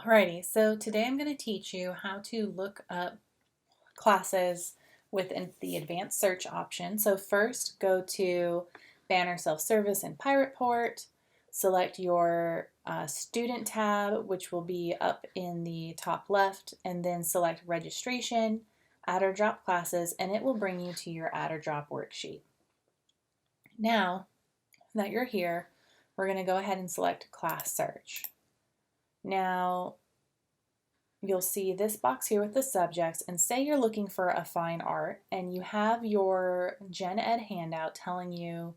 Alrighty, so today I'm going to teach you how to look up classes within the advanced search option. So first go to Banner Self-Service and Pirate Port, select your student tab, which will be up in the top left, and then select Registration, Add or Drop Classes, and it will bring you to your Add or Drop worksheet. Now that you're here, we're going to go ahead and select Class Search. Now, you'll see this box here with the subjects, and say you're looking for a fine art and you have your Gen Ed handout telling you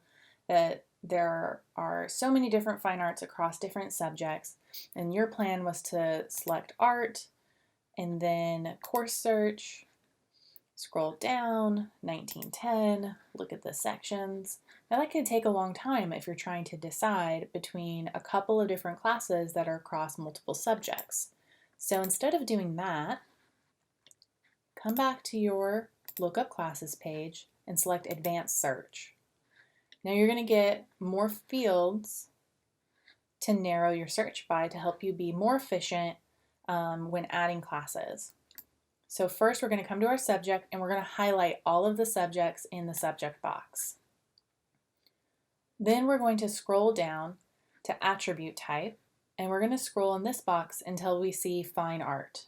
that there are so many different fine arts across different subjects, and your plan was to select art and then course search, scroll down, 1910, look at the sections. Now that can take a long time if you're trying to decide between a couple of different classes that are across multiple subjects. So instead of doing that, come back to your Lookup Classes page and select Advanced Search. Now you're going to get more fields to narrow your search by to help you be more efficient when adding classes. So first we're going to come to our subject and we're going to highlight all of the subjects in the subject box. Then we're going to scroll down to Attribute Type, and we're going to scroll in this box until we see Fine Art.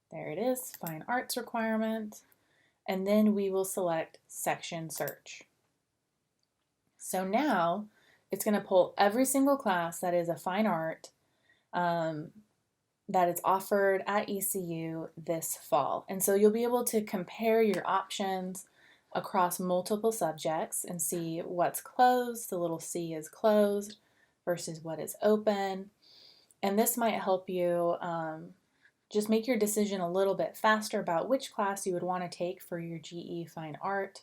There it is, Fine Arts requirement, and then we will select Section Search. So now it's going to pull every single class that is a fine art that is offered at ECU this fall. And so you'll be able to compare your options across multiple subjects and see what's closed, the little C is closed, versus what is open. And this might help you just make your decision a little bit faster about which class you would want to take for your GE Fine Art.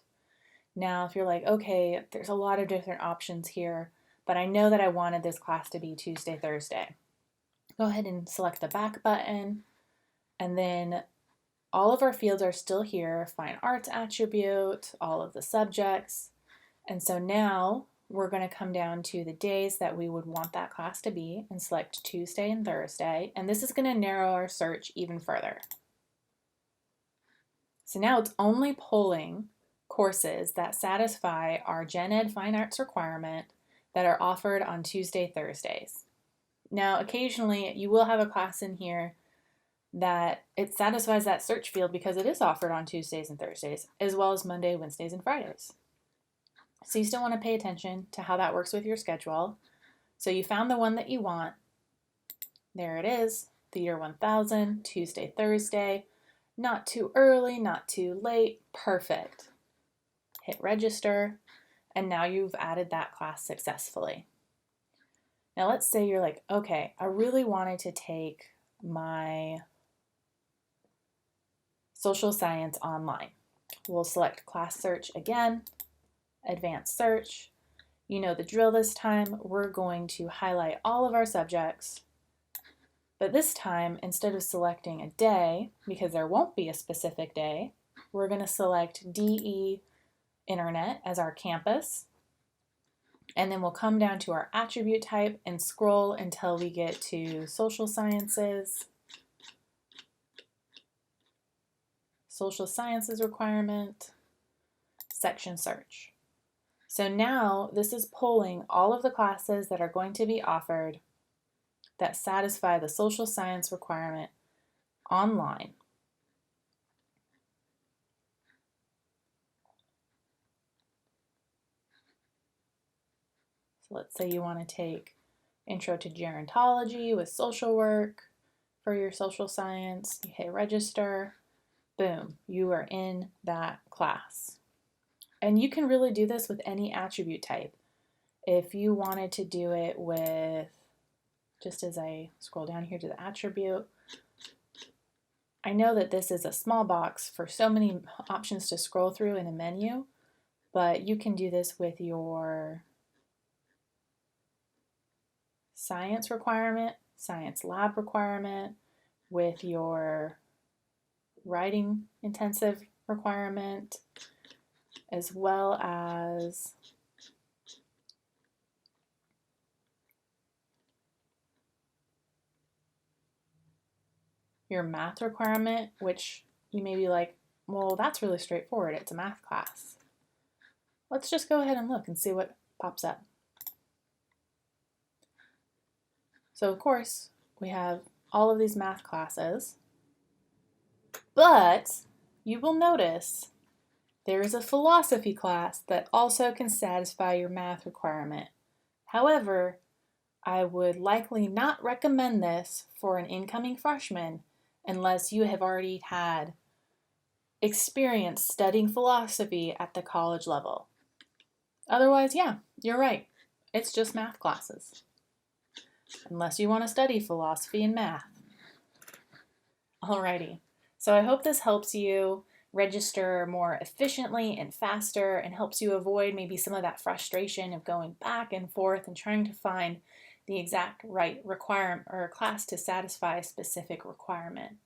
Now, if you're like, okay, there's a lot of different options here, but I know that I wanted this class to be Tuesday, Thursday. Go ahead and select the back button, and then all of our fields are still here, Fine Arts attribute, all of the subjects. And so now we're going to come down to the days that we would want that class to be and select Tuesday and Thursday. And this is going to narrow our search even further. So now it's only pulling courses that satisfy our Gen Ed Fine Arts requirement that are offered on Tuesday, Thursdays. Now, occasionally you will have a class in here that it satisfies that search field because it is offered on Tuesdays and Thursdays, as well as Monday, Wednesdays, and Fridays. So you still want to pay attention to how that works with your schedule. So you found the one that you want. There it is, the year 1000, Tuesday, Thursday. Not too early, not too late, perfect. Hit register, and now you've added that class successfully. Now let's say you're like, okay, I really wanted to take my social science online. We'll select Class Search again, Advanced Search. You know the drill this time. We're going to highlight all of our subjects, but this time, instead of selecting a day, because there won't be a specific day, we're going to select DE Internet as our campus. And then we'll come down to our attribute type and scroll until we get to social sciences, requirement, section search. So now this is pulling all of the classes that are going to be offered that satisfy the social science requirement online. So let's say you want to take Intro to Gerontology with social work for your social science. You hit register. Boom, you are in that class. And you can really do this with any attribute type. If you wanted to do it with, just as I scroll down here to the attribute, I know that this is a small box for so many options to scroll through in a menu, but you can do this with your science requirement, science lab requirement, with your writing intensive requirement, as well as your math requirement, which you may be like, well, that's really straightforward. It's a math class. Let's just go ahead and look and see what pops up. So of course, we have all of these math classes, but you will notice there is a philosophy class that also can satisfy your math requirement. However, I would likely not recommend this for an incoming freshman unless you have already had experience studying philosophy at the college level. Otherwise, yeah, you're right. It's just math classes. Unless you want to study philosophy and math. Alrighty. So I hope this helps you register more efficiently and faster and helps you avoid maybe some of that frustration of going back and forth and trying to find the exact right requirement or class to satisfy a specific requirement.